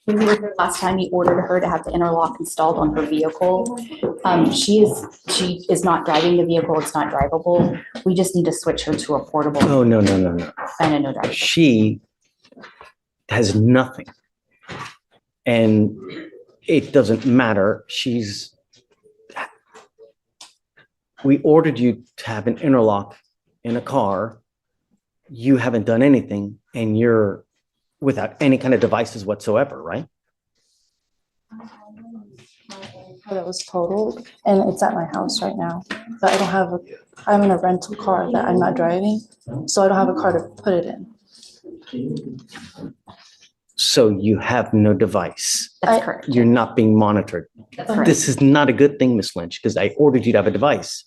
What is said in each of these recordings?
When we were here last time, he ordered her to have the interlock installed on her vehicle. She is not driving the vehicle. It's not drivable. We just need to switch her to a portable. Oh, no. And a no drive. She has nothing. And it doesn't matter. We ordered you to have an interlock in a car. You haven't done anything, and you're without any kind of devices whatsoever, right? That was totaled, and it's at my house right now. But I'm in a rental car that I'm not driving, so I don't have a car to put it in. So you have no device. That's correct. You're not being monitored. That's correct. This is not a good thing, Ms. Lynch, because I ordered you to have a device.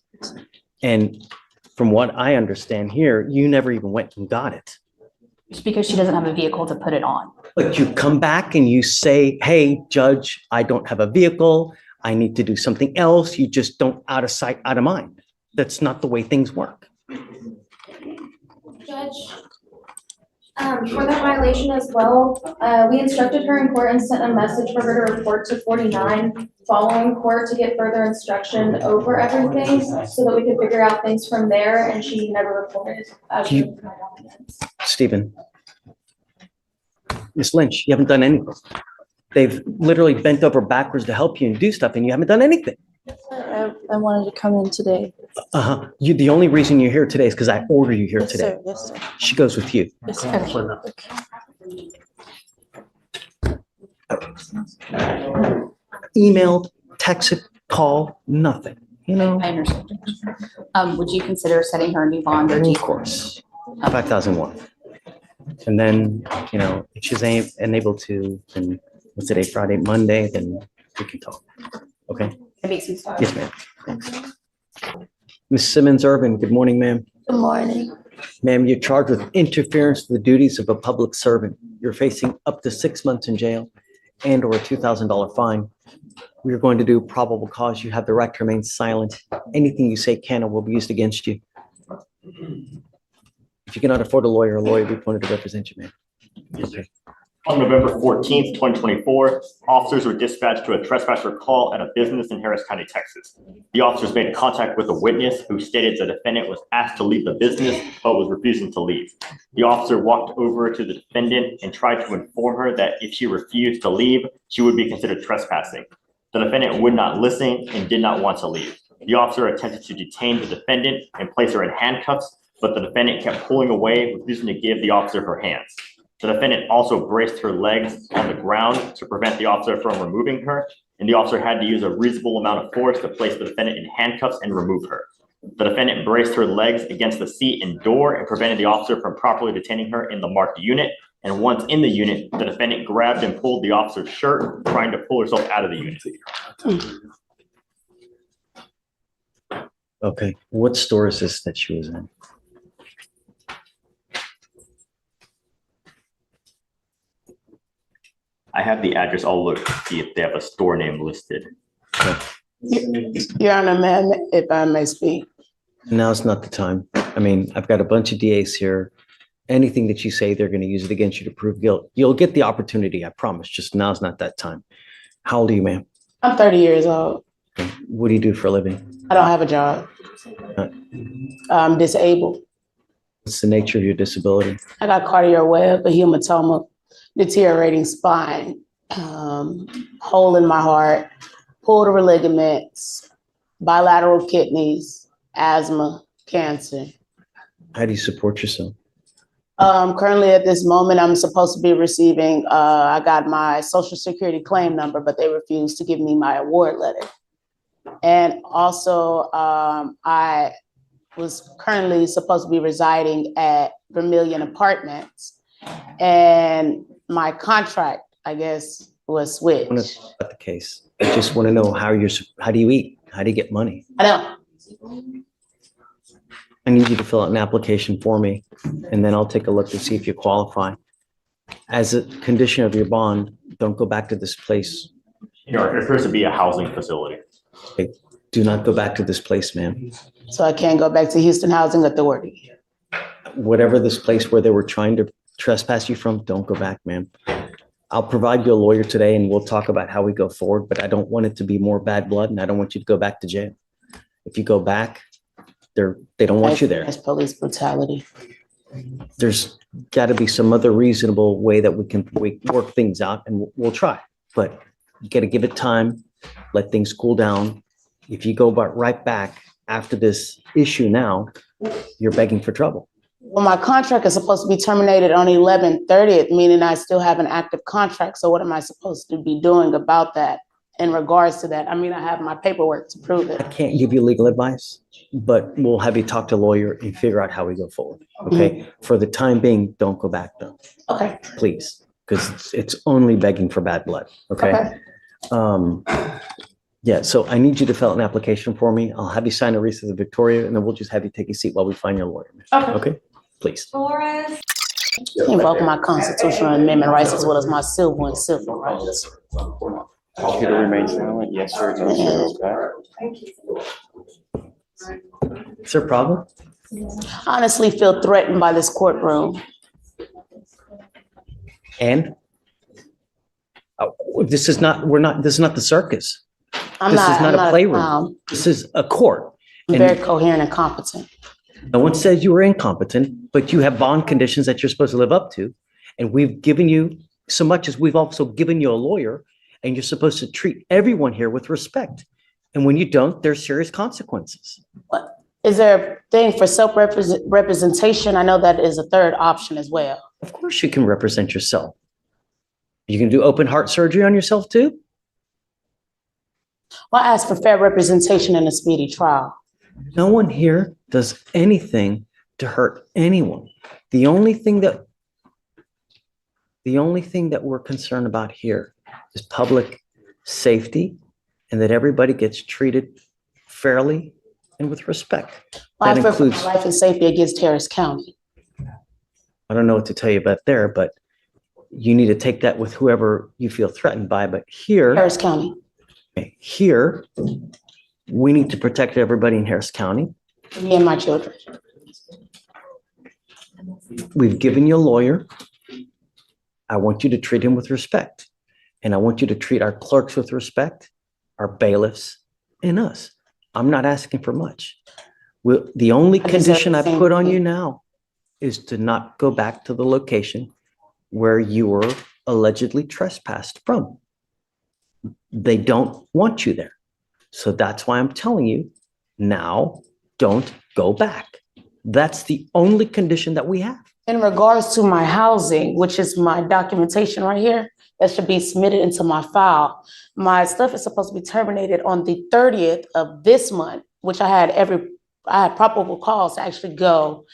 And from what I understand here, you never even went and got it. Just because she doesn't have a vehicle to put it on. But you come back and you say, hey, judge, I don't have a vehicle. I need to do something else. You just don't, out of sight, out of mind. That's not the way things work. Judge, for that violation as well, we instructed her in court and sent a message for her to report to 49 following court to get further instruction over everything so that we could figure out things from there, and she never reported. Stephen. Ms. Lynch, you haven't done anything. They've literally bent over backwards to help you and do stuff, and you haven't done anything. I wanted to come in today. The only reason you're here today is because I ordered you here Yes, today. sir. Yes, sir. She goes with you. Yes, sir. Emailed, texted, call, nothing, you know? I understand. Would you consider setting her a new bond or Of default? course, 5,001. And then, if she's unable to, then what's today, Friday, Monday, then we can talk. Okay? It makes me stop. Yes, ma'am. Thanks. Ms. Simmons Irvin, good morning, ma'am. Good morning. Ma'am, you're charged with interference with the duties of a public servant. You're facing up to 6 months in jail and or a $2,000 fine. We are going to do probable cause. You have the right to remain silent. Anything you say can or will be used against you. If you cannot afford a lawyer will be appointed to represent you, ma'am. Okay. On November 14th, 2024, officers were dispatched to a trespasser call at a business in Harris County, Texas. The officers made contact with a witness who stated the defendant was asked to leave the business but was refusing to leave. The officer walked over to the defendant and tried to inform her that if she refused to leave, she would be considered trespassing. The defendant would not listen and did not want to leave. The officer attempted to detain the defendant and place her in handcuffs, but the defendant kept pulling away, refusing to give the officer her hands. The defendant also braced her legs on the ground to prevent the officer from removing her, and the officer had to use a reasonable amount of force to place the defendant in handcuffs and remove her. The defendant braced her legs against the seat and door and prevented the officer from properly detaining her in the marked unit. And once in the unit, the defendant grabbed and pulled the officer's shirt, trying to pull herself out of the unit. Okay, what store is this that she was in? I have the address. I'll look to see if they have a store name listed. Your Honor, ma'am, if I may speak. Now's not the time. I mean, I've got a bunch of DAs here. Anything that you say, they're going to use it against you to prove guilt. You'll get the opportunity, I promise. Just now's not that time. How old are you, ma'am? I'm 30 years old. Okay. What do you do for a living? I don't have a job. I'm disabled. What's the nature of your disability? I got cardiac web, a hematoma, deteriorating spine, hole in my heart, pulled ligaments, bilateral kidneys, asthma, cancer. How do you support yourself? Currently at this moment, I'm supposed to be receiving, I got my Social Security claim number, but they refused to give me my award letter. And also, I was currently supposed to be residing at Vermilion Apartments, and my contract, I guess, was I want to switched. talk about the case. I just want to know how do you eat? How do you get money? I don't. I need you to fill out an application for me, and then I'll take a look to see if you qualify. As a condition of your bond, don't go back to this place. It appears to be a housing facility. Okay, do not go back to this place, ma'am. So I can't go back to Houston Housing Authority. Whatever this place where they were trying to trespass you from, don't go back, man. I'll provide you a lawyer today and we'll talk about how we go forward, but I don't want it to be more bad blood and I don't want you to go back to jail. If you go back, they don't want you there. That's police brutality. There's got to be some other reasonable way that we work things out and we'll try. But you got to give it time, let things cool down. If you go right back after this issue now, you're begging for trouble. Well, my contract is supposed to be terminated on 11/30th, meaning I still have an active contract. So what am I supposed to be doing about that in regards to that? I mean, I have my paperwork to prove I it. can't give you legal advice, but we'll have you talk to a lawyer and figure out how we go forward. Okay? For the time being, don't go back though, Okay. please, because it's only begging for bad blood. Okay? Yeah, so I need you to fill out an application for me. I'll have you sign a receipt of Victoria and then we'll just have you take a seat while we find your lawyer. Okay? Please. Flores. Invoke my constitutional amendment rights as well as my civil and civil rights. Okay to remain silent? Yes, sir. No, sir. Okay. Is there a problem? Honestly feel threatened by this courtroom. And this is not the circus. I'm This is not a playroom. clown. This is a court. I'm And- very coherent and competent. No one says you were incompetent, but you have bond conditions that you're supposed to live up to. And we've given you so much as we've also given you a lawyer and you're supposed to treat everyone here with respect. And when you don't, there's serious consequences. Is there a thing for self-representation? I know that is a third option as well. Of course you can represent yourself. You can do open heart surgery on yourself too. Well, I ask for fair representation in a speedy trial. No one here does anything to hurt anyone. The only thing that we're concerned about here is public safety and that everybody gets treated fairly and with respect. I That fear for my includes, life and safety against Harris County. I don't know what to tell you about there, but you need to take that with whoever you feel threatened by. But Harris County. here, we need to protect everybody in Harris County. Me and my children. We've given you a lawyer. I want you to treat him with respect. And I want you to treat our clerks with respect, our bailiffs, and us. I'm not asking for much. The only I deserve condition the I same put on thing. you now is to not go back to the location where you were allegedly trespassed from. They don't want you there. So that's why I'm telling you now, don't go back. That's the only condition that we have. In regards to my housing, which is my documentation right here, that should be submitted into my file. My stuff is supposed to be terminated on the 30th of this month, which I had probable cause to actually go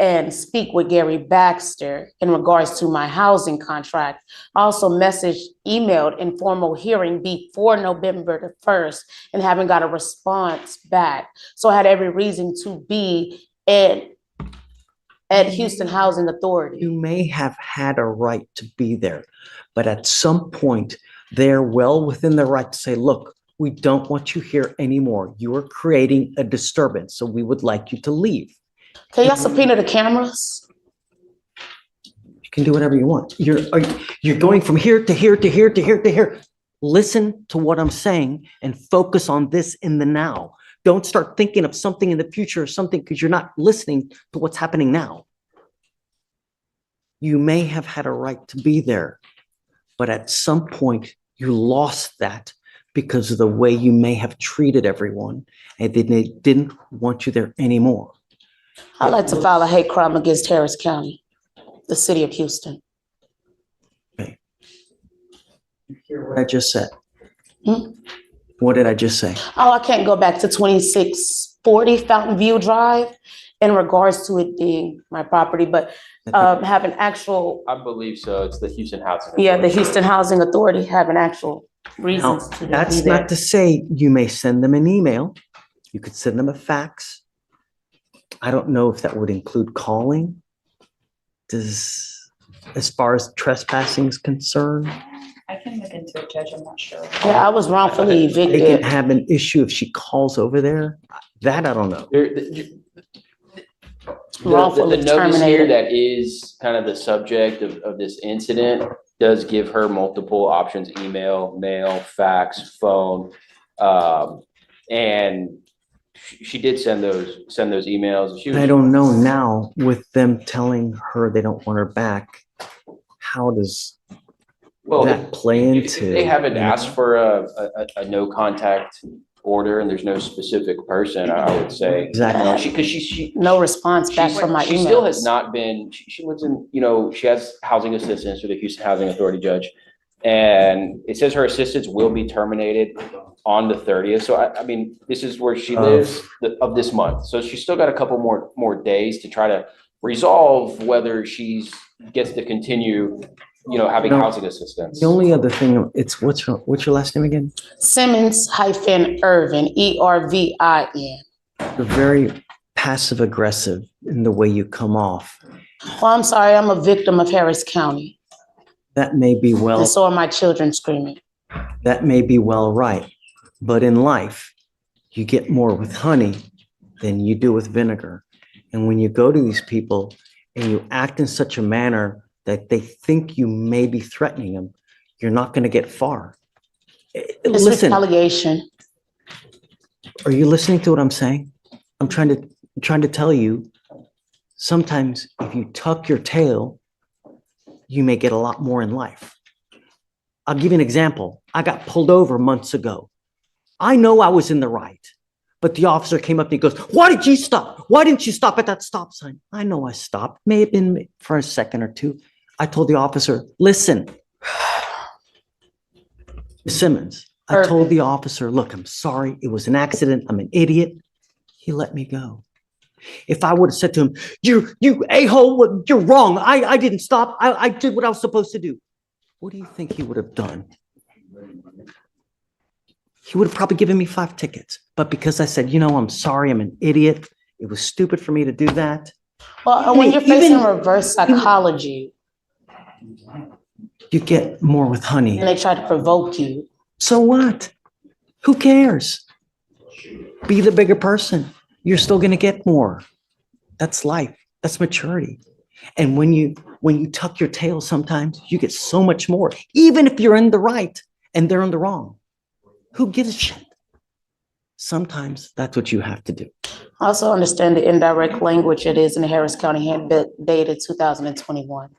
and speak with Gary Baxter in regards to my housing contract. I also emailed informal hearing before November the 1st and haven't got a response back. So I had every reason to be at Houston Housing Authority. You may have had a right to be there, but at some point, they're well within their right to say, look, we don't want you here anymore. You are creating a disturbance, so we would like you to leave. Can y'all subpoena the cameras? You can do whatever you want. You're going from here to here to here to here to here. Listen to what I'm saying and focus on this in the now. Don't start thinking of something in the future or something because you're not listening to what's happening now. You may have had a right to be there, but at some point you lost that because of the way you may have treated everyone and then they didn't want you there anymore. I'd like to file a hate crime against Harris County, the city of Houston. Okay. You hear what I just said? Hmm? What did I just say? Oh, I can't go back to 2640 Fountain View Drive in regards to it being my property, but have an actual, I believe so. It's the Houston Housing. yeah, the Authority. Houston Housing Authority have an actual Now, reasons to be that's there. not to say you may send them an email. You could send them a fax. I don't know if that would include calling. As far as trespassing is concerned, I can look into it, Judge, I'm not sure. Yeah, I was wrongfully they can evicted. have an issue if she calls over there. That I don't know. wrongfully The notice here terminated. that is kind of the subject of this incident does give her multiple options: email, mail, fax, phone. And she did send those emails. She I was, don't know now with them telling her they don't want her back. How does well, that play if into? they haven't asked for a no contact order and there's no specific person, I would say. Exactly. Because she No response back from my she still has emails. not been, she lives in, she has housing assistance through the Houston Housing Authority judge. And it says her assistance will be terminated on the 30th. So I mean, this is where she lives of this month. So she's still got a couple more days to try to resolve whether she's gets to continue, having No. housing assistance. The only other thing, it's what's your last name again? Simmons-Irvin, ERVIN. You're very passive aggressive in the way you come off. Well, I'm sorry, I'm a victim of Harris County, That may be well, and so are my children screaming. that may be well right. But in life, you get more with honey than you do with vinegar. And when you go to these people and you act in such a manner that they think you may be threatening them, you're not going to get far. It's Listen, retaliation. are you listening to what I'm saying? I'm trying to tell you, sometimes if you tuck your tail, you may get a lot more in life. I'll give you an example. I got pulled over months ago. I know I was in the right, but the officer came up and he goes, "Why did you stop? Why didn't you stop at that stop sign?" I know I stopped, may have been for a second or two. I told the officer, "Listen, Simmons," I told the officer, "Look, I'm sorry. It was an accident. I'm an idiot." He let me go. If I would have said to him, you a-hole, you're wrong. I didn't stop. I did what I was supposed to do. What do you think he would have done? He would have probably given me 5 tickets. But because I said, I'm sorry, I'm an idiot. It was stupid for me to do that. Well, when you're facing reverse psychology You get more with honey. and they try to provoke you, So what? Who cares? Be the bigger person. You're still going to get more. That's life. That's maturity. And when you tuck your tail, sometimes you get so much more, even if you're in the right and they're in the wrong. Who gives a shit? Sometimes that's what you have to do. I also understand the indirect language it is in the Harris County Handbook dated 2021.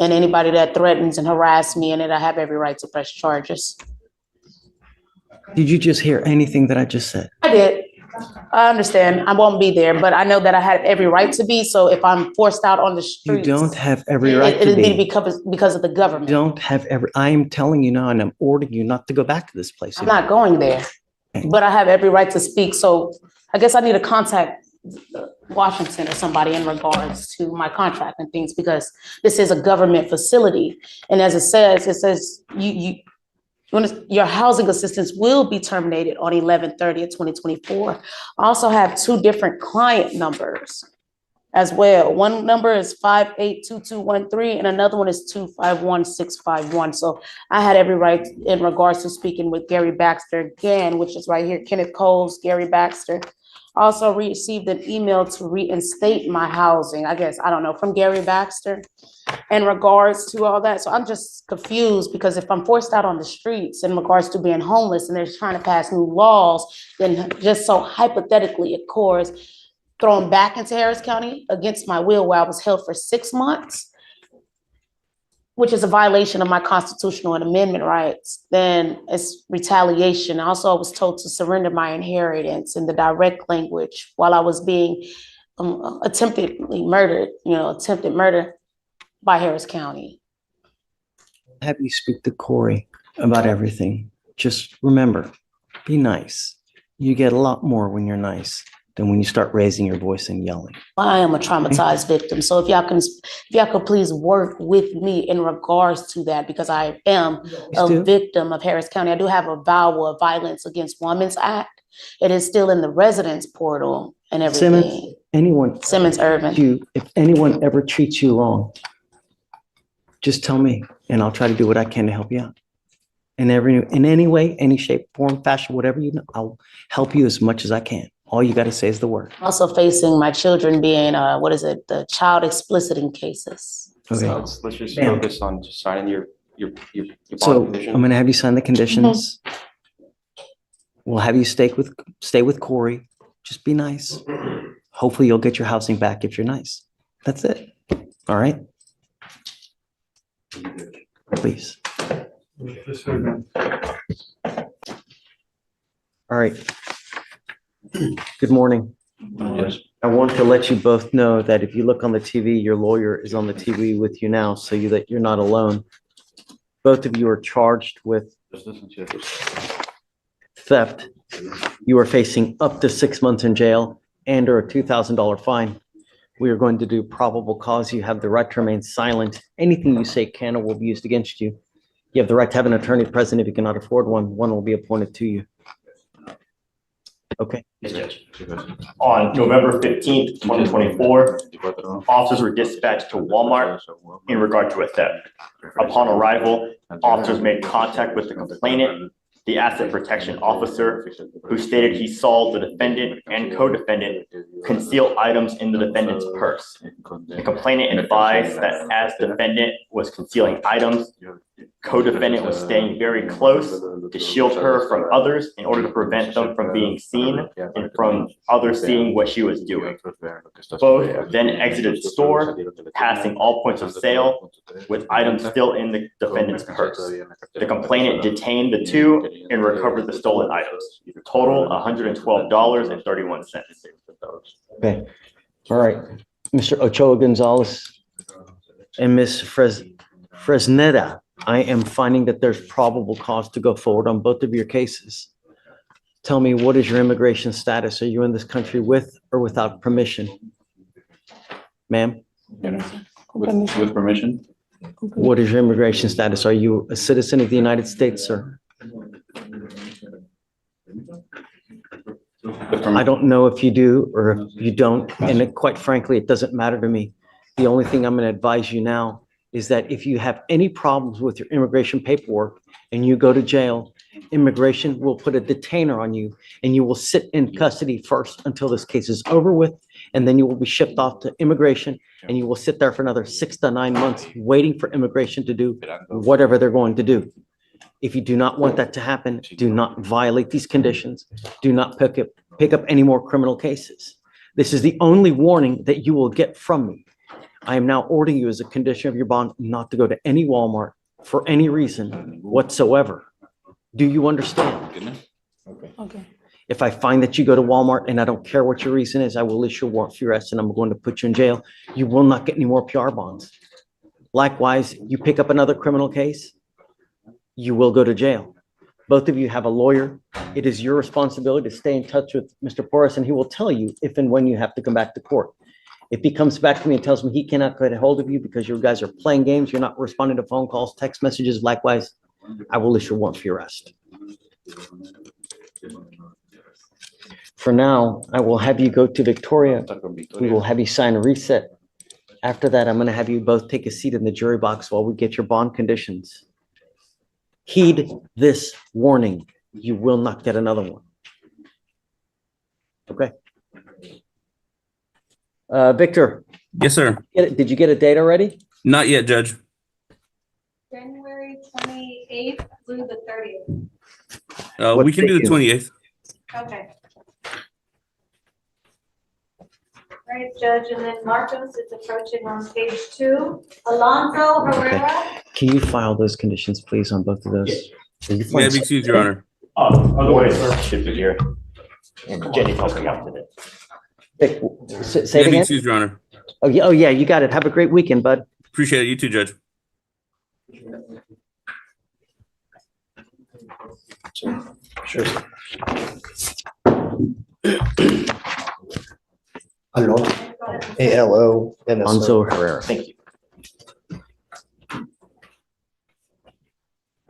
And anybody that threatens and harass me in it, I have every right to press charges. Did you just hear anything that I just said? I did. I understand. I won't be there, but I know that I had every right to be. So if I'm forced out on the You streets, don't have every right to it'd be be. because of the government. Don't have every, I am telling you now, and I'm ordering you not to go back to this place. I'm not going there, but I have every right to speak. So I guess I need to contact Washington or somebody in regards to my contract and things, because this is a government facility. And as it says your housing assistance will be terminated on 11/30/2024. I also have 2 different client numbers as well. One number is 582213 and another one is 251651. So I had every right in regards to speaking with Gary Baxter again, which is right here, Kenneth Coles, Gary Baxter. Also received an email to reinstate my housing, I guess, I don't know, from Gary Baxter in regards to all that. So I'm just confused, because if I'm forced out on the streets in regards to being homeless and they're trying to pass new laws, then just so hypothetically, of course, thrown back into Harris County against my will, where I was held for 6 months, which is a violation of my constitutional and amendment rights, then it's retaliation. Also, I was told to surrender my inheritance in the direct language while I was being attempted murder by Harris County. Have you speak to Corey about everything. Just remember, be nice. You get a lot more when you're nice than when you start raising your voice and yelling. I am a traumatized victim. So if y'all could please work with me in regards to that, because I am a victim of Harris County. I do have a VAWA, of Violence Against Women's Act. It is still in the residence portal and everything. Simmons Irvin. If anyone ever treats you wrong, just tell me and I'll try to do what I can to help you out. In any way, any shape, form, fashion, whatever you know, I'll help you as much as I can. All you got to say is the word. Also facing my children being, the child expliciting cases. Okay. So let's just Ma'am. focus on just signing your So bond I'm condition. going to have you sign the conditions. We'll have you stay with Corey. Just be nice. Hopefully you'll get your housing back if you're nice. That's it. All right? Please. All right. Good morning. Yes. I want to let you both know that if you look on the TV, your lawyer is on the TV with you now, so that you're not alone. Both of you are charged with theft. You are facing up to 6 months in jail and or a $2,000 fine. We are going to do probable cause. You have the right to remain silent. Anything you say can or will be used against you. You have the right to have an attorney present if you cannot afford one. One will be appointed to you. Okay. Yes, Judge. On November 15th, 2024, officers were dispatched to Walmart in regard to a theft. Upon arrival, officers made contact with the complainant, the asset protection officer, who stated he saw the defendant and co-defendant conceal items in the defendant's purse. The complainant advised that as defendant was concealing items, co-defendant was staying very close to shield her from others in order to prevent them from being seen and from others seeing what she was doing. Both then exited the store, passing all points of sale with items still in the defendant's purse. The complainant detained the two and recovered the stolen items. Total $112.31. Okay. All right. Mr. Ochoa Gonzalez and Ms. Fresneda, I am finding that there's probable cause to go forward on both of your cases. Tell me, what is your immigration status? Are you in this country with or without permission? Ma'am, With permission? what is your immigration status? Are you a citizen of the United States, sir? I don't know if you do or if you don't, and quite frankly, it doesn't matter to me. The only thing I'm going to advise you now is that if you have any problems with your immigration paperwork and you go to jail, immigration will put a detainer on you and you will sit in custody first until this case is over with. And then you will be shipped off to immigration and you will sit there for another 6 to 9 months waiting for immigration to do whatever they're going to do. If you do not want that to happen, do not violate these conditions. Do not pick up any more criminal cases. This is the only warning that you will get from me. I am now ordering you as a condition of your bond not to go to any Walmart for any reason whatsoever. Do you understand? Okay. If I find that you go to Walmart and I don't care what your reason is, I will issue a warrant for your arrest and I'm going to put you in jail. You will not get any more PR bonds. Likewise, you pick up another criminal case, you will go to jail. Both of you have a lawyer. It is your responsibility to stay in touch with Mr. Porras and he will tell you if and when you have to come back to court. If he comes back to me and tells me he cannot get a hold of you because you guys are playing games, you're not responding to phone calls, text messages, likewise, I will issue a warrant for your arrest. For now, I will have you go to Victoria. We will have you sign a reset. After that, I'm going to have you both take a seat in the jury box while we get your bond conditions. Heed this warning. You will not get another one. Okay. Victor, Yes, sir. did you get a date already? Not yet, Judge. January 28th through the 30th. What We can do the date? 28th. Okay. Right, Judge, and then Marcos is approaching on page 2. Alonso Herrera. Can you file those conditions, please, on both of those? Are you May I fine? be excused, Your Honor? Otherwise, should be here. And Jenny's helping out today. Vic, say May it I be again? excused, Your Honor? Oh, yeah, you got it. Have a great weekend, bud. Appreciate it. You too, Judge. Sure. Alonso ALO. Herrera. Thank you.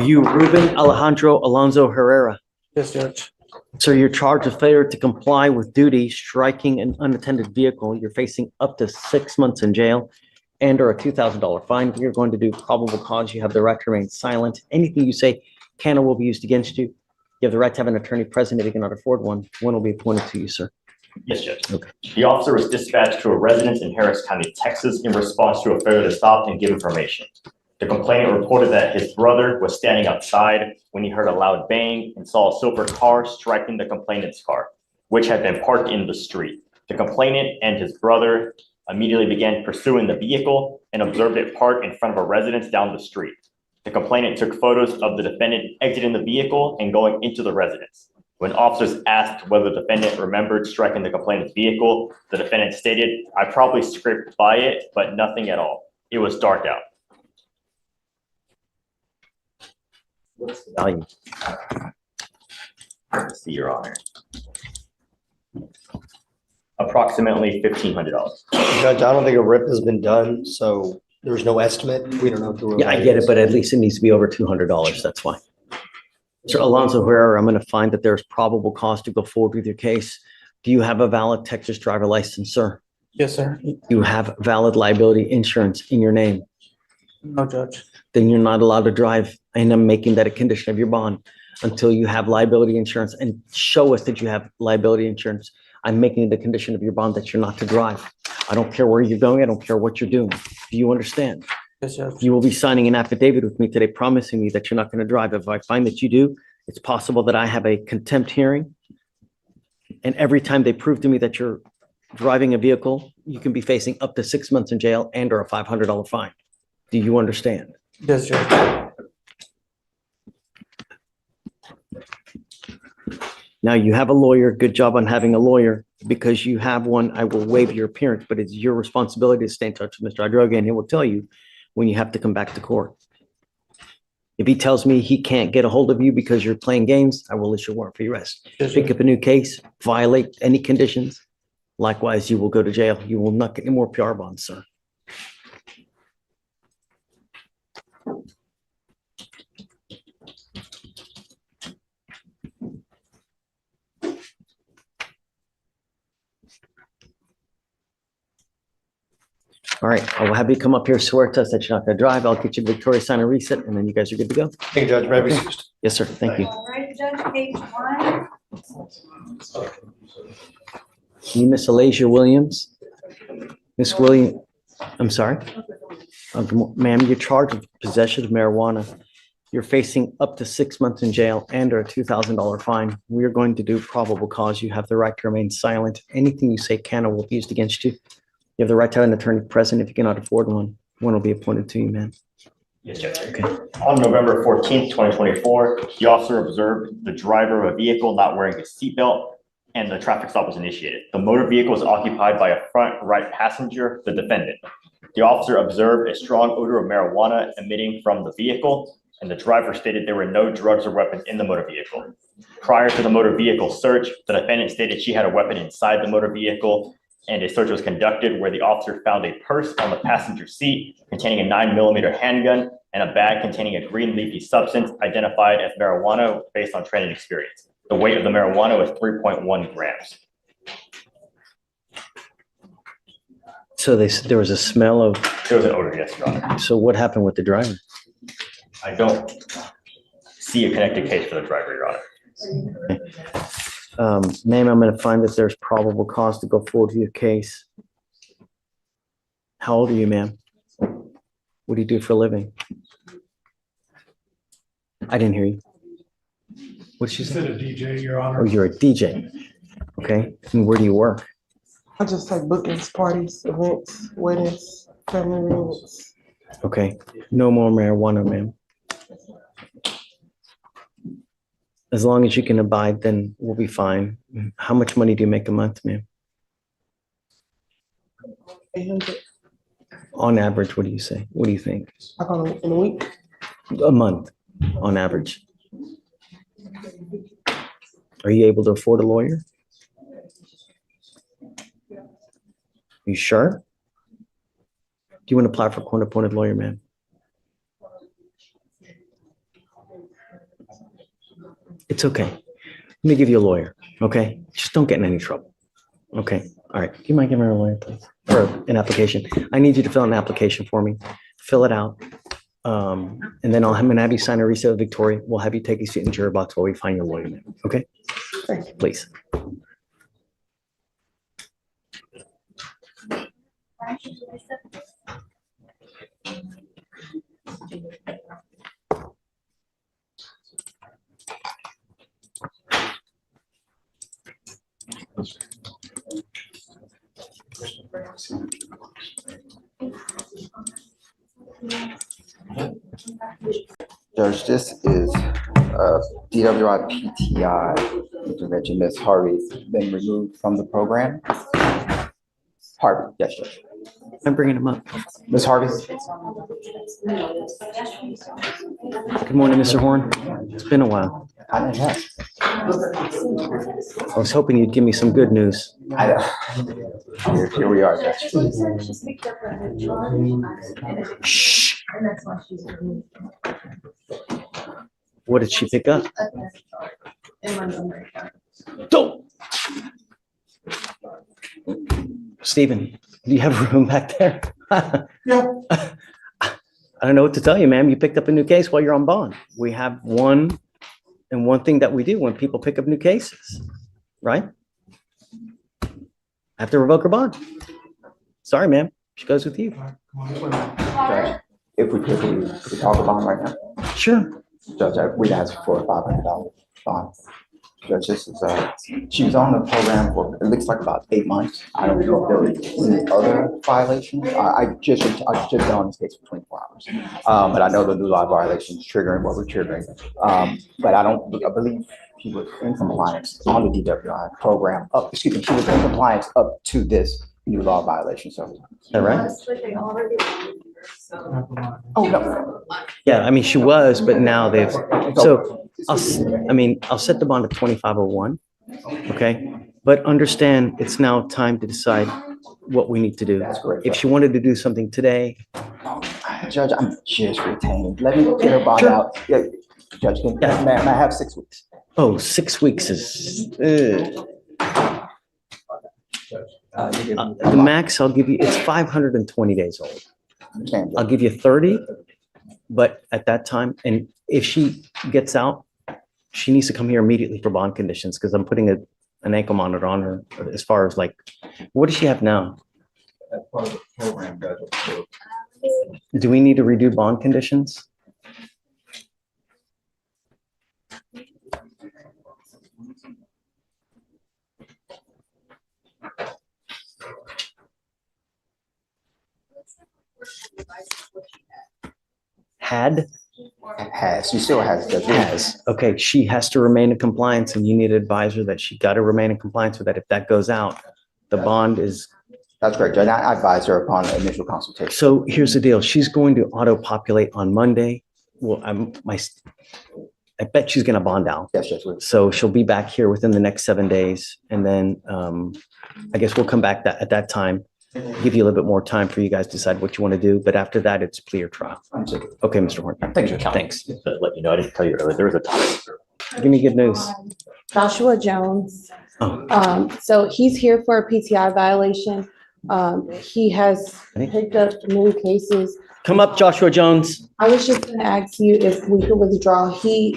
You, Ruben Alejandro Alonso Herrera. Yes, Judge. So you're charged with failure to comply with duty, striking an unattended vehicle. You're facing up to 6 months in jail and or a $2,000 fine. You're going to do probable cause. You have the right to remain silent. Anything you say can or will be used against you. You have the right to have an attorney present if you cannot afford one. One will be appointed to you, sir. Yes, Judge. Okay. The officer was dispatched to a residence in Harris County, Texas, in response to a failure to stop and give information. The complainant reported that his brother was standing outside when he heard a loud bang and saw a silver car striking the complainant's car, which had been parked in the street. The complainant and his brother immediately began pursuing the vehicle and observed it parked in front of a residence down the street. The complainant took photos of the defendant exiting the vehicle and going into the residence. When officers asked whether the defendant remembered striking the complainant's vehicle, the defendant stated, "I probably scraped by it, but nothing at all. It was dark out." What's the value? Let's see, Your Honor. Approximately $1,500. Judge, I don't think a rip has been done, so there's no estimate. We don't know if the real Yeah, I value get it, is. but at least it needs to be over $200. That's why. Mr. Alonso Herrera, I'm going to find that there's probable cause to go forward with your case. Do you have a valid Texas driver license, sir? Yes, sir. You have valid liability insurance in your name? No, Judge. Then you're not allowed to drive. And I'm making that a condition of your bond until you have liability insurance and show us that you have liability insurance. I'm making it a condition of your bond that you're not to drive. I don't care where you're going. I don't care what you're doing. Do you understand? Yes, Judge. You will be signing an affidavit with me today promising me that you're not going to drive. If I find that you do, it's possible that I have a contempt hearing. And every time they prove to me that you're driving a vehicle, you can be facing up to 6 months in jail and or a $500 fine. Do you understand? Yes, Judge. Now you have a lawyer. Good job on having a lawyer. Because you have one, I will waive your appearance, but it's your responsibility to stay in touch with Mr. Adroga, and he will tell you when you have to come back to court. If he tells me he can't get a hold of you because you're playing games, I will issue a warrant for your arrest. Yes, Pick sir. up a new case, violate any conditions. Likewise, you will go to jail. You will not get any more PR bonds, sir. All right, I will have you come up here, swear to us that you're not gonna drive. I'll get you Victoria sign and reset, and then you guys are good to go. Thank you, Judge. May I be excused? Yes, sir. Thank you. All right, Judge, page 1. You, Miss Alasia Williams? Miss William, I'm sorry? Ma'am, you're charged with possession of marijuana. You're facing up to 6 months in jail and or a $2,000 fine. We are going to do probable cause. You have the right to remain silent. Anything you say can or will be used against you. You have the right to have an attorney present. If you cannot afford one, one will be appointed to you, ma'am. Yes, Judge. Okay. On November 14th, 2024, the officer observed the driver of a vehicle not wearing his seatbelt, and the traffic stop was initiated. The motor vehicle was occupied by a front right passenger, the defendant. The officer observed a strong odor of marijuana emitting from the vehicle, and the driver stated there were no drugs or weapons in the motor vehicle. Prior to the motor vehicle search, the defendant stated she had a weapon inside the motor vehicle, and a search was conducted where the officer found a purse on the passenger seat containing a 9mm handgun and a bag containing a green leafy substance identified as marijuana based on training experience. The weight of the marijuana was 3.1 grams. So there was a smell of, There was an odor, yes, Your Honor. so what happened with the driver? I don't see a connected case for the driver, Your Honor. Ma'am, I'm going to find that there's probable cause to go forward with your case. How old are you, ma'am? What do you do for a living? I didn't hear you. What did she She say? said a DJ, Your Oh, Honor. you're a DJ. Okay. And where do you work? I just like bookings, parties, events, weddings, family reunions. Okay. No more marijuana, ma'am. As long as you can abide, then we'll be fine. How much money do you make a month, ma'am? 800, On average, what do you say? What do you think? I call them in a week. A month, on average. Are you able to afford a lawyer? You sure? Do you want to apply for a court-appointed lawyer, ma'am? It's okay. Let me give you a lawyer, okay? Just don't get in any trouble, okay? All right, do you mind giving her a lawyer, please? Or an application? I need you to fill out an application for me. Fill it out. And then I'm gonna have you sign a receipt with Victoria. We'll have you take a seat in the jury box while we find your lawyer, ma'am, okay? Thank you. Please. Judge, this is DWI PTI intervention. Ms. Harvey's been removed from the program. Harvey, yes, Judge. I'm bringing him up. Ms. Harvey? Good morning, Mr. Horn. It's been a while. I didn't have. I was hoping you'd give me some good news. Here we are, Judge. Shh. What did she pick up? Don't. Stephen, do you have a room back there? Yeah. I don't know what to tell you, ma'am. You picked up a new case while you're on bond. We have one thing that we do when people pick up new cases, right? Have to revoke her bond. Sorry, ma'am. She goes with you. Judge, if we could talk about right now. Sure. Judge, we'd ask for a $500 fine. Judge, this is, she was on the program for, it looks like about 8 months. I don't know if there were any other violations. I just been on this case for 24 hours. But I know the new law violations triggering what we're triggering. But I believe she was in compliance on the DWI program she was in compliance up to this new law violation. So, Is that right? oh, no. Yeah, I mean, she was, but now they've, so I'll set the bond at 2501. Okay. But understand it's now time to decide what we need to do. That's great. If she wanted to do something today. Judge, I'm just retained. Let me get her bond out. Yeah, Judge, may I have 6 weeks? Oh, 6 weeks is, the max I'll give you, it's 520 days old. I'll give you 30, but at that time, and if she gets out, she needs to come here immediately for bond conditions because I'm putting an ankle monitor on her as far as like, what does she have now? That's part of the program, Judge. Do we need to redo bond conditions? She still has, Judge. Has. Okay, she has to remain in compliance and you need to advise her that she got to remain in compliance with that. If that goes out, the bond is. That's correct, Judge. I advise her upon initial consultation. So here's the deal. She's going to auto-populate on Monday. Well, I bet she's going to bond out. Yes, Judge. So she'll be back here within the next 7 days. And then I guess we'll come back at that time, give you a little bit more time for you guys to decide what you want to do. But after that, it's plea or trial. Okay, Mr. Horn. Thanks, Judge. Thanks. To let you know, I didn't tell you earlier, there was a topic. Give me good news. Joshua Jones. Oh, So he's here for a PTI violation. He has picked up new cases. come up, Joshua Jones. I was just gonna ask you if we could withdraw. He's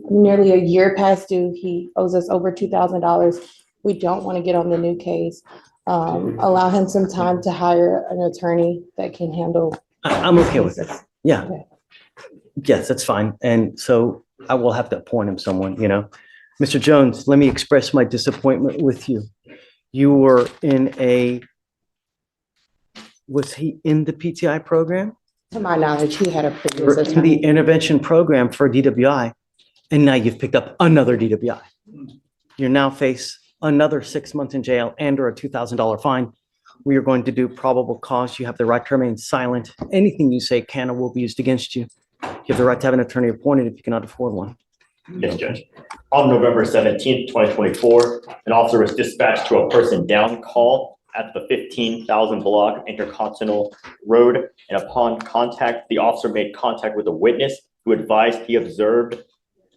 nearly a year past due. He owes us over $2,000. We don't want to get on the new case. Allow him some time to hire an attorney that can handle. I'm okay with it. Yeah. Okay. Yes, that's fine. And so I will have to appoint him someone, Mr. Jones, let me express my disappointment with you. You were was he in the PTI program? To my knowledge, he had a Or previous in the attorney. intervention program for DWI, and now you've picked up another DWI. You now face another 6 months in jail and or a $2,000 fine. We are going to do probable cause. You have the right to remain silent. Anything you say can or will be used against you. You have the right to have an attorney appointed if you cannot afford one. Yes, Judge. On November 17th, 2024, an officer was dispatched to a person down call at the 15,000 block Intercontinental Road. And upon contact, the officer made contact with a witness who advised he observed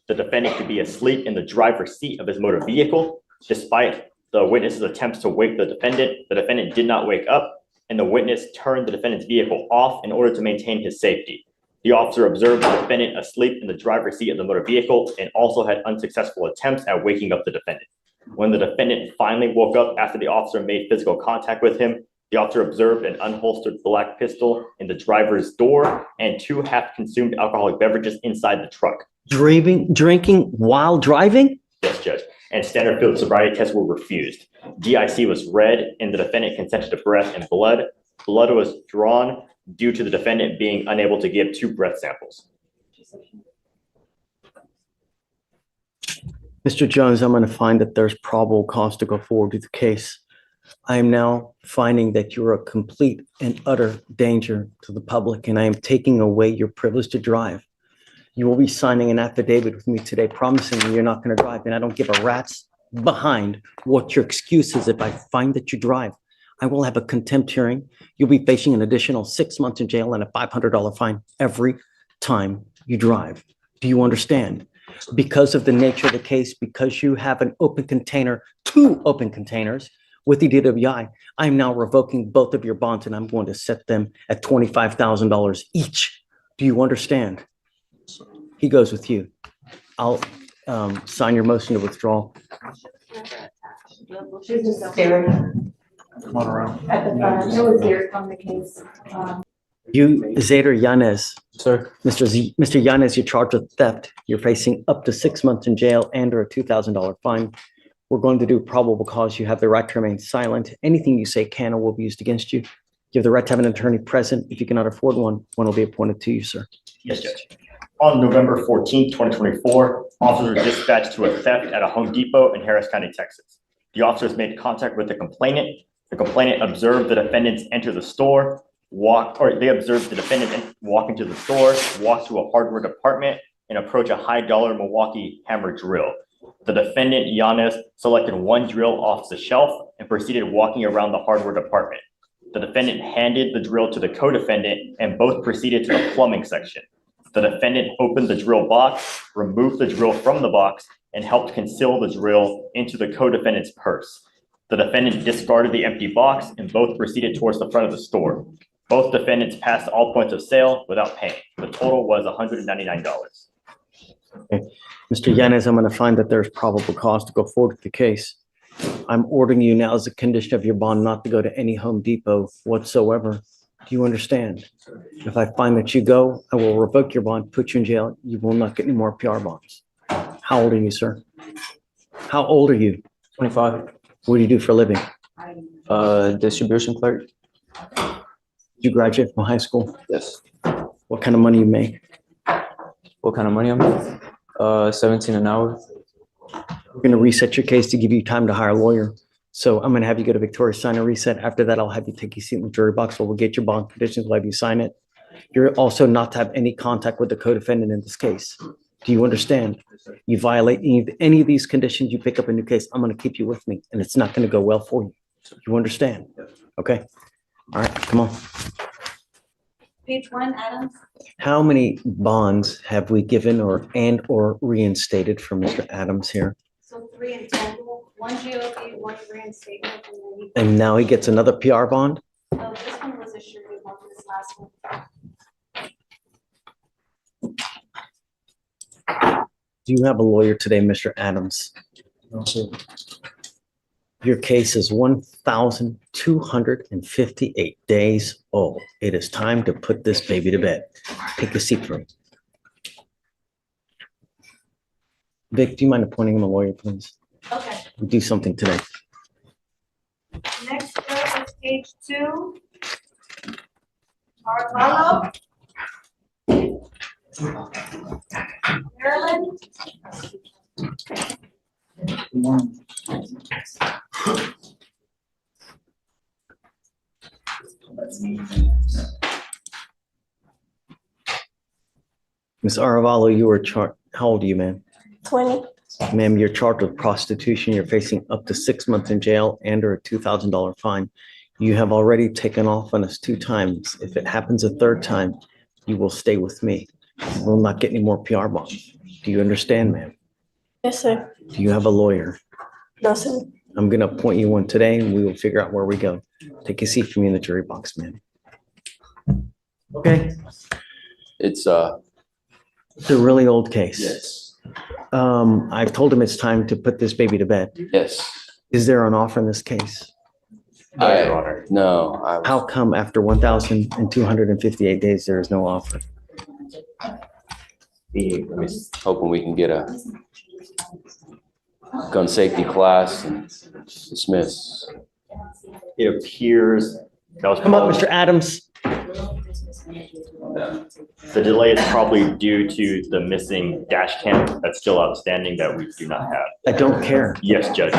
the defendant to be asleep in the driver's seat of his motor vehicle. Despite the witness's attempts to wake the defendant did not wake up, and the witness turned the defendant's vehicle off in order to maintain his safety. The officer observed the defendant asleep in the driver's seat of the motor vehicle and also had unsuccessful attempts at waking up the defendant. When the defendant finally woke up after the officer made physical contact with him, The officer observed an unholstered black pistol in the driver's door and 2 half-consumed alcoholic beverages inside the truck. Drinking while driving? Yes, Judge. And standard field sobriety tests were refused. DIC was read and the defendant consented to breath and blood. Blood was drawn due to the defendant being unable to give 2 breath samples. Mr. Jones, I'm going to find that there's probable cause to go forward with the case. I am now finding that you're a complete and utter danger to the public, and I am taking away your privilege to drive. You will be signing an affidavit with me today promising me you're not going to drive, and I don't give a rat's behind what your excuse is if I find that you drive. I will have a contempt hearing. You'll be facing an additional 6 months in jail and a $500 fine every time you drive. Do you understand? Because of the nature of the case, because you have an open container, 2 open containers with the DWI, I'm now revoking both of your bonds and I'm going to set them at $25,000 each. Do you understand? He goes with you. I'll sign your motion to withdraw. She's just staring Come on around. at the front. It was there from the case. You, Zader Yanez, Sir, Mr. Yanez, you're charged with theft. You're facing up to 6 months in jail and or a $2,000 fine. We're going to do probable cause. You have the right to remain silent. Anything you say can or will be used against you. You have the right to have an attorney present. If you cannot afford one will be appointed to you, sir. Yes, Judge. On November 14, 2024, officers were dispatched to a theft at a Home Depot in Harris County, Texas. The officers made contact with the complainant. The complainant observed the defendants enter the store, they observed the defendant walk into the store, walk to a hardware department, and approach a high-dollar Milwaukee hammer drill. The defendant, Yanez, selected one drill off the shelf and proceeded walking around the hardware department. The defendant handed the drill to the co-defendant and both proceeded to the plumbing section. The defendant opened the drill box, removed the drill from the box, and helped conceal the drill into the co-defendant's purse. The defendant discarded the empty box and both proceeded towards the front of the store. Both defendants passed all points of sale without paying. The total was $199. Okay. Mr. Yanez, I'm going to find that there's probable cause to go forward with the case. I'm ordering you now as a condition of your bond not to go to any Home Depot whatsoever. Do you understand? If I find that you go, I will revoke your bond, put you in jail. You will not get any more PR bonds. How old are you, sir? How old are you? 25. What do you do for a living? Distribution clerk. Did you graduate from high school? Yes. What kind of money you make? What kind of money I'm making? 17 an hour. We're going to reset your case to give you time to hire a lawyer. So I'm going to have you go to Victoria, sign a reset. After that, I'll have you take your seat in the jury box where we'll get your bond conditions, we'll have you sign it. You're also not to have any contact with the co-defendant in this case. Do you understand? You violate any of these conditions, you pick up a new case, I'm going to keep you with me and it's not going to go well for you. You understand? Okay. All right, come on. Page 1, Adams. How many bonds have we given or reinstated for Mr. Adams here? So 3 and 10, 1 GOP, 1 reinstatement, And now he gets another PR bond? oh, this one was issued, we want this last one. Do you have a lawyer today, Mr. Adams? No, sir. Your case is 1,258 days old. It is time to put this baby to bed. Take a seat for me. Vic, do you mind appointing him a lawyer, please? Okay, We'll do something today. next up is page 2. Arvalo. Maryland. Ms. Aravalo, you were charged, how old are you, ma'am? 20. Ma'am, you're charged with prostitution. You're facing up to 6 months in jail and or a $2,000 fine. You have already taken off on us 2 times. If it happens a 3rd time, you will stay with me. You will not get any more PR bonds. Do you understand, ma'am? Yes, sir. Do you have a lawyer? No, sir. I'm going to appoint you one today and we will figure out where we go. Take a seat for me in the jury box, ma'am. Okay. It's, It's a really old case. yes, I've told him it's time to put this baby to bed. yes. Is there an offer in this case? No, Your Honor. No, I How come after 1,258 days, there is no offer? was hoping we can get a gun safety class and dismiss. It appears that was Come up, probably, Mr. Adams. the delay is probably due to the missing dash cam that's still outstanding that we do not have. I don't care. Yes, Judge.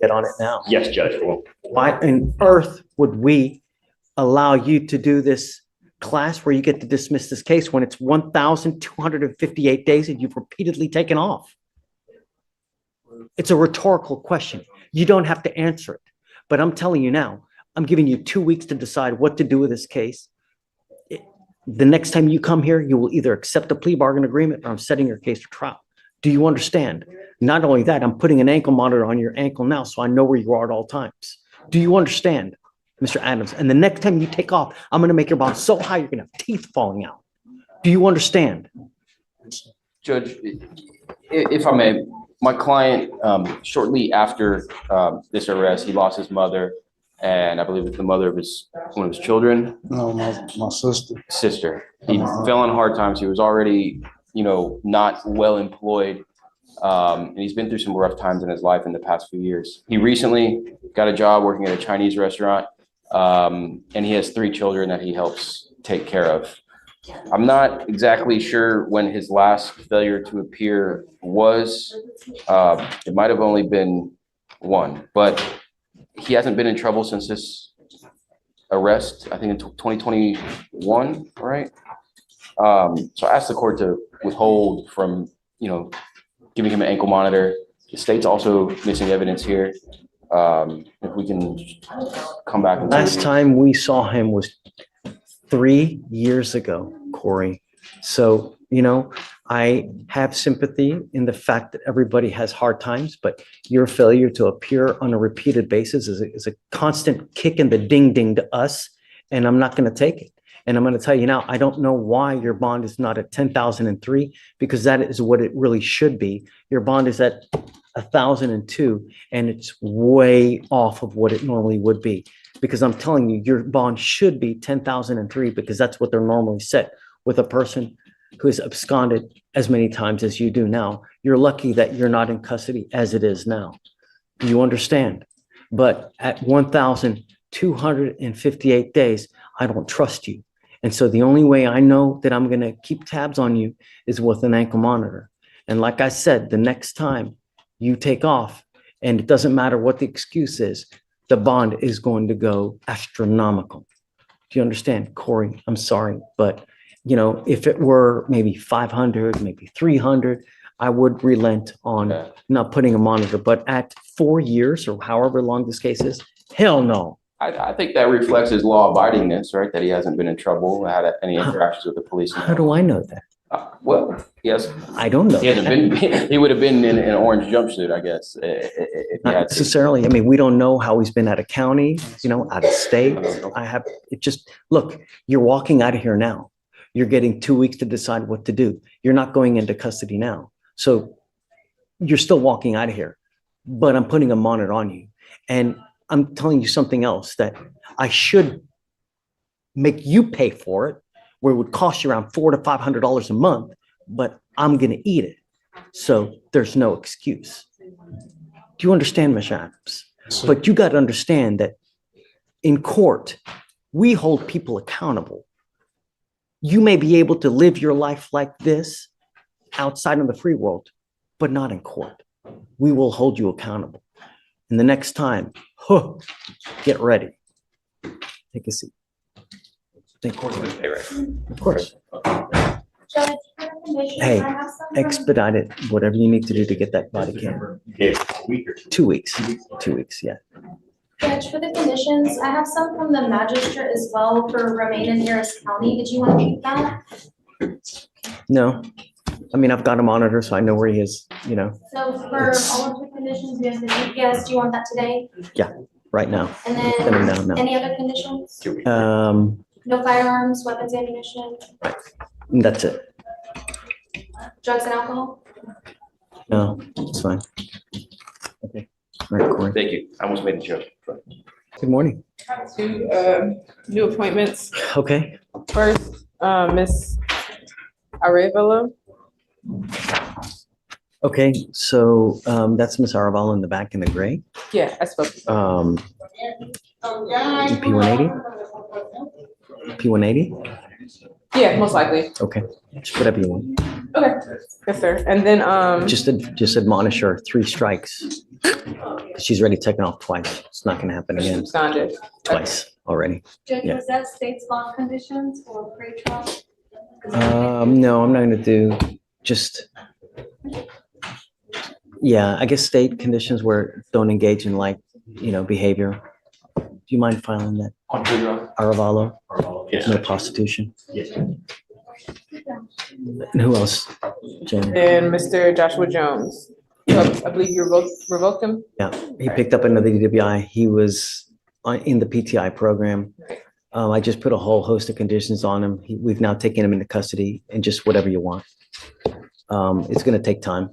Get on it now. Yes, Judge. Well, Why on earth would we allow you to do this class where you get to dismiss this case when it's 1,258 days and you've repeatedly taken off? It's a rhetorical question. You don't have to answer it. But I'm telling you now, I'm giving you 2 weeks to decide what to do with this case. The next time you come here, you will either accept a plea bargain agreement or I'm setting your case for trial. Do you understand? Not only that, I'm putting an ankle monitor on your ankle now so I know where you are at all times. Do you understand, Mr. Adams? And the next time you take off, I'm going to make your bond so high you're going to have teeth falling out. Do you understand? Judge, if I may, my client, shortly after this arrest, he lost his mother and I believe it's the mother of one of his children. No, my Sister. He fell on hard times. He was already, not well employed. And he's been through some rough times in his life in the past few years. He recently got a job working at a Chinese restaurant, and he has 3 children that he helps take care of. I'm not exactly sure when his last failure to appear was. It might have only been 1, but he hasn't been in trouble since this arrest, I think in 2021, right? So I asked the court to withhold from, giving him an ankle monitor. The state's also missing evidence here. If we can come back. And Last time we saw him was 3 years ago, Corey. So, I have sympathy in the fact that everybody has hard times, but your failure to appear on a repeated basis is a constant kick in the ding ding to us, and I'm not going to take it. And I'm going to tell you now, I don't know why your bond is not at 10,003, because that is what it really should be. Your bond is at 1,002, and it's way off of what it normally would be. Because I'm telling you, your bond should be 10,003 because that's what they're normally set with a person who has absconded as many times as you do now. You're lucky that you're not in custody as it is now. Do you understand? But at 1,258 days, I don't trust you. And so the only way I know that I'm going to keep tabs on you is with an ankle monitor. And like I said, the next time you take off, and it doesn't matter what the excuse is, the bond is going to go astronomical. Do you understand, Corey? I'm sorry, but if it were maybe 500, maybe 300, I would relent on not putting a monitor. But at 4 years or however long this case is, hell no. I think that reflects his law abidingness, right? That he hasn't been in trouble, had any interactions with the police. How do I know that? Well, yes. I don't know. He hasn't been. He would have been in an orange jumpsuit, I guess. If he Not had to. necessarily. I mean, we don't know how he's been out of county, out of state. Look, you're walking out of here now. You're getting 2 weeks to decide what to do. You're not going into custody now. So you're still walking out of here, but I'm putting a monitor on you. And I'm telling you something else that I should make you pay for it, where it would cost you around $400 to $500 a month, but I'm going to eat it. So there's no excuse. Do you understand, Mr. Adams? But you got to understand that in court, we hold people accountable. You may be able to live your life like this outside of the free world, but not in court. We will hold you accountable. And the next time, get ready. Take a seat. Of course. Judge, for conditions, Hey, I have some from- expedite it, whatever you need to do to get that body cam. 2 weeks. 2 weeks, yeah. Judge, for the conditions, I have some from the magistrate as well for remain in Harris County. Did you want to keep that? No, I mean, I've got a monitor, so I know where he is, So for all of the conditions, we have the GPS. Do you want that today? right now. And Send him down then now. any other conditions? No, firearms, weapons, ammunition, that's it. drugs and alcohol? No, it's fine. Okay, all right, Corey. Thank you. I almost made the joke. but- Good morning. Two new appointments. Okay, First, Ms. Arevalo. okay, so that's Ms. Araval in the back in the gray. Yeah, I spoke. P180? P180? Yeah, most likely. Okay, just whatever you want. Okay, yes, sir. And then, Just admonish her 3 strikes. She's already taken off twice. It's not gonna happen again. Sandra. Twice already. Judge, Yeah. was that state's bond conditions or pre-trial? No, I'm not gonna do just. Yeah, I guess state conditions where don't engage in behavior. Do you mind filing that? Aravalo, Yes. no prostitution. Yes. And who else? Jen? And Mr. Joshua Jones. I believe you revoked him. Yeah, he picked up another DWI. He was in the PTI program. I just put a whole host of conditions on him. We've now taken him into custody and just whatever you want. It's gonna take time.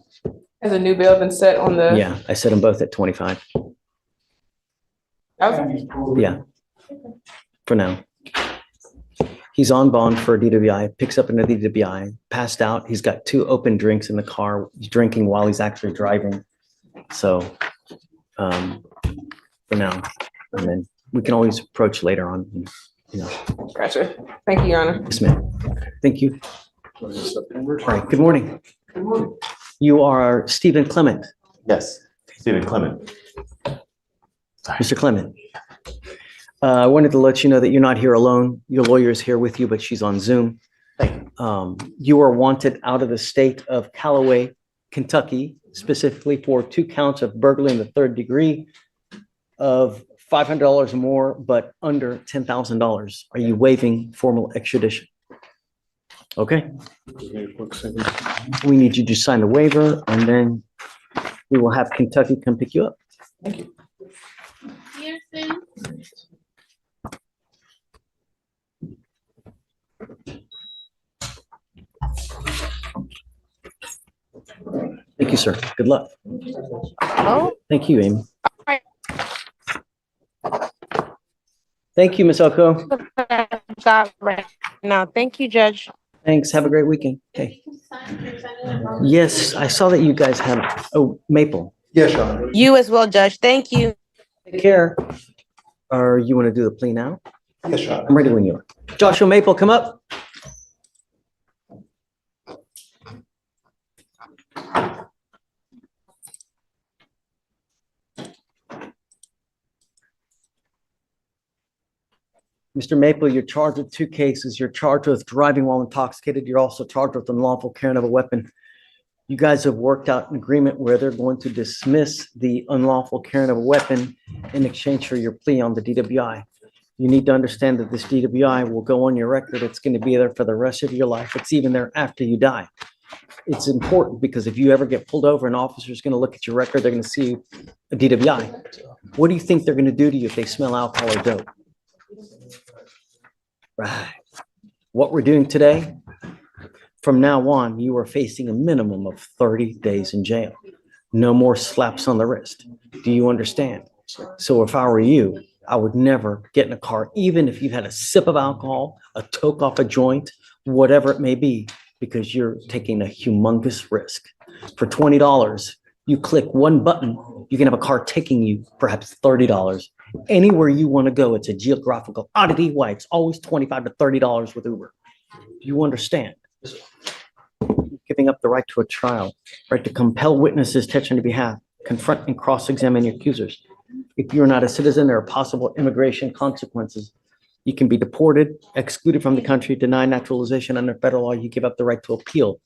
Has a new bail been set on the? Yeah, I set them both at 25. Okay. Yeah. For now. He's on bond for a DWI, picks up another DWI, passed out. He's got 2 open drinks in the car. He's drinking while he's actually driving. So, for now, and then we can always approach later on, Gotcha. Thank you, Your Honor. Yes, ma'am. Thank you. All right, good morning. Good morning. You are Stephen Clement. Yes, Stephen Clement. Mr. Clement. I wanted to let you know that you're not here alone. Your lawyer is here with you, but she's on Zoom. You are wanted out of the state of Callaway, Kentucky, specifically for 2 counts of burglary in the 3rd degree of $500 or more, but under $10,000. Are you waiving formal extradition? Okay. We need you to sign the waiver, and then we will have Kentucky come pick you up. Thank you. Thank you, sir. Good luck. Oh. Thank you, Amy. Thank you, Ms. Oko. Got right now. Thank you, Judge. Thanks. Have a great weekend. Okay. Yes, I saw that you guys have, Maple. Yes, Your Honor. You as well, Judge. Thank you. Take care. Or you want to do the plea now? Yes, Your Honor. I'm ready when you are. Joshua Maple, come up. Mr. Maple, you're charged with 2 cases. You're charged with driving while intoxicated. You're also charged with unlawful carrying of a weapon. You guys have worked out an agreement where they're going to dismiss the unlawful carrying of a weapon in exchange for your plea on the DWI. You need to understand that this DWI will go on your record. It's going to be there for the rest of your life. It's even there after you die. It's important because if you ever get pulled over, an officer is going to look at your record. They're going to see a DWI. What do you think they're going to do to you if they smell alcohol or dope? Right. What we're doing today, from now on, you are facing a minimum of 30 days in jail. No more slaps on the wrist. Do you understand? So if I were you, I would never get in a car, even if you've had a sip of alcohol, a toke off a joint, whatever it may be, because you're taking a humongous risk. For $20, you click one button, you can have a car taking you perhaps $30. Anywhere you want to go, it's a geographical oddity why it's always $25 to $30 with Uber. You understand? Giving up the right to a trial, right to compel witnesses to testify on your behalf, confront and cross-examine your accusers. If you're not a citizen, there are possible immigration consequences. You can be deported, excluded from the country, denied naturalization under federal law. You give up the right to appeal.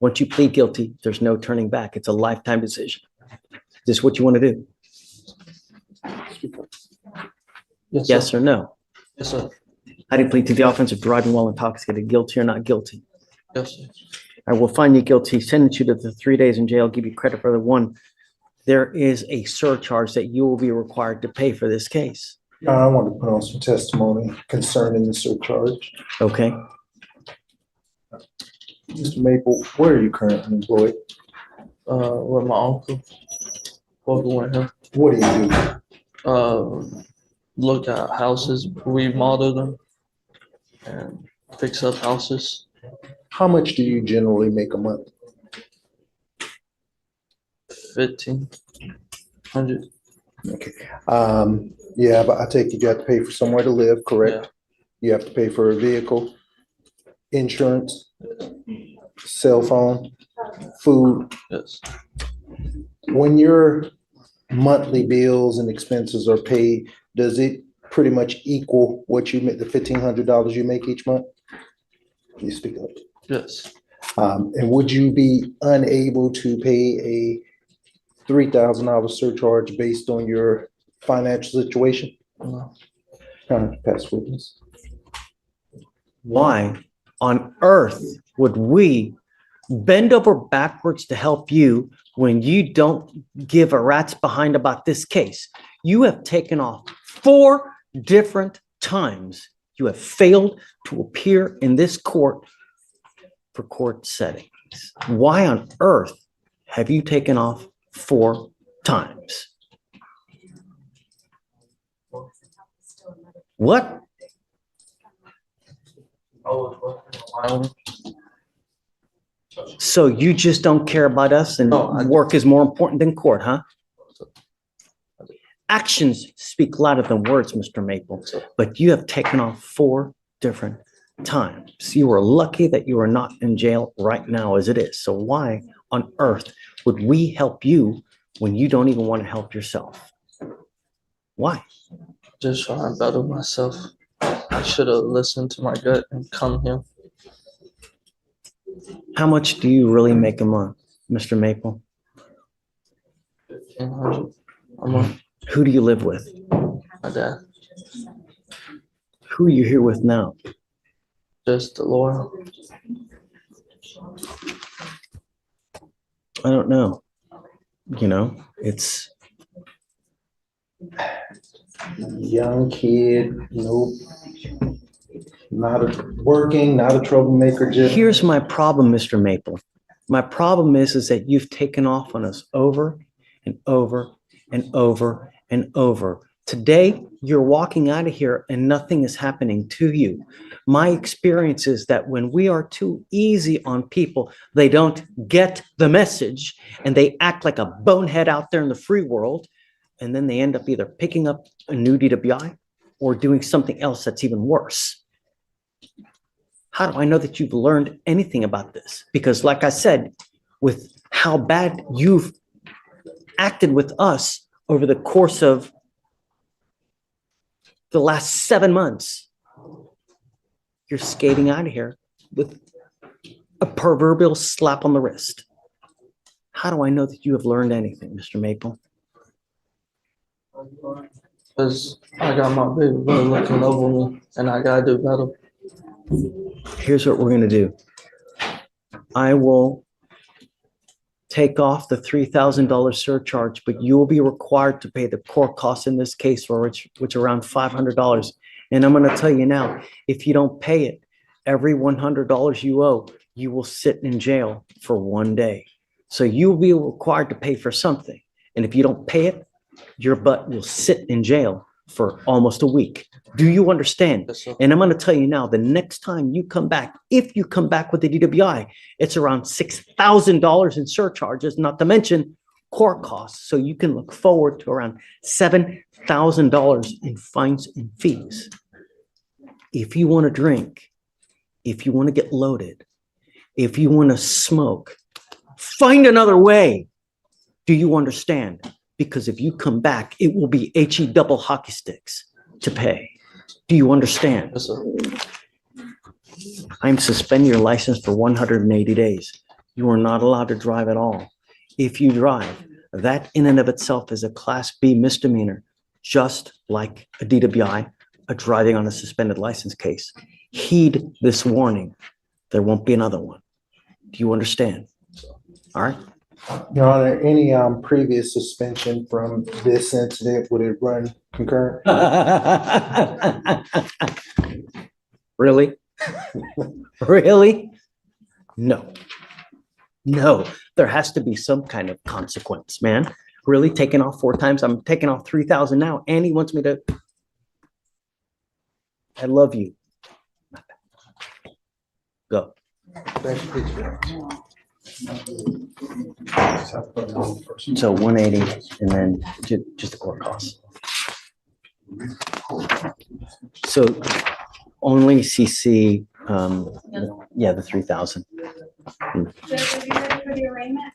Once you plead guilty, there's no turning back. It's a lifetime decision. Is this what you want to do? Yes or no? Yes, sir. How do you plead to the offense of driving while intoxicated? Guilty or not guilty? Yes, sir. I will find you guilty, sentence you to the 3 days in jail, give you credit for the 1. There is a surcharge that you will be required to pay for this case. I want to put on some testimony concerning the surcharge. Okay. Mr. Maple, where are you currently employed? With my uncle. Both with him. What do you do? look at houses, remodel them, and fix up houses. How much do you generally make a month? 1,500. Okay. Yeah, but I take it you have to pay for somewhere to live, correct? You have to pay for a vehicle, insurance, cell phone, food. Yes. When your monthly bills and expenses are paid, does it pretty much equal what you make, the $1,500 you make each month? Can you speak up? Yes. And would you be unable to pay a $3,000 surcharge based on your financial situation? No. Pass witness. Why on earth would we bend over backwards to help you when you don't give a rat's behind about this case? You have taken off 4 different times. You have failed to appear in this court for court settings. Why on earth have you taken off 4 times? What? So you just don't care about us and work is more important than court, huh? Actions speak louder than words, Mr. Maple, but you have taken off 4 different times. You are lucky that you are not in jail right now as it is. So why on earth would we help you when you don't even want to help yourself? Why? Just trying to better myself. I should have listened to my gut and come here. How much do you really make a month, Mr. Maple? 1,500 a month. Who do you live with? My dad. Who are you here with now? Just the lawyer. I don't know. You know, it's Young kid, nope. Not working, not a troublemaker. Just here's my problem, Mr. Maple. My problem is that you've taken off on us over and over and over and over. Today, you're walking out of here and nothing is happening to you. My experience is that when we are too easy on people, they don't get the message and they act like a bonehead out there in the free world. And then they end up either picking up a new DWI or doing something else that's even worse. How do I know that you've learned anything about this? Because like I said, with how bad you've acted with us over the course of the last 7 months, you're skating out of here with a proverbial slap on the wrist. How do I know that you have learned anything, Mr. Maple? Because I got my baby brother looking over me and I gotta do better. Here's what we're gonna do. I will take off the $3,000 surcharge, but you will be required to pay the court costs in this case, for which are around $500. And I'm gonna tell you now, if you don't pay it, every $100 you owe, you will sit in jail for 1 day. So you will be required to pay for something. And if you don't pay it, your butt will sit in jail for almost a week. Do you understand? Yes, sir. And I'm going to tell you now, the next time you come back, if you come back with the DWI, it's around $6,000 in surcharges, not to mention court costs. So you can look forward to around $7,000 in fines and fees. If you want to drink, if you want to get loaded, if you want to smoke, find another way. Do you understand? Because if you come back, it will be HE double hockey sticks to pay. Do you understand? Yes, sir. I'm suspending your license for 180 days. You are not allowed to drive at all. If you drive, that in and of itself is a Class B misdemeanor, just like a DWI, a driving on a suspended license case. Heed this warning. There won't be another one. Do you understand? All right. Your Honor, any previous suspension from this incident, would it run concurrent? Really? Really? No. No, there has to be some kind of consequence, man. Really taking off 4 times? I'm taking off 3,000 now, and he wants me to I love you. Go. So 180 and then just the court costs. So only CC, yeah, the 3,000. Judge, are you ready for the arraignment?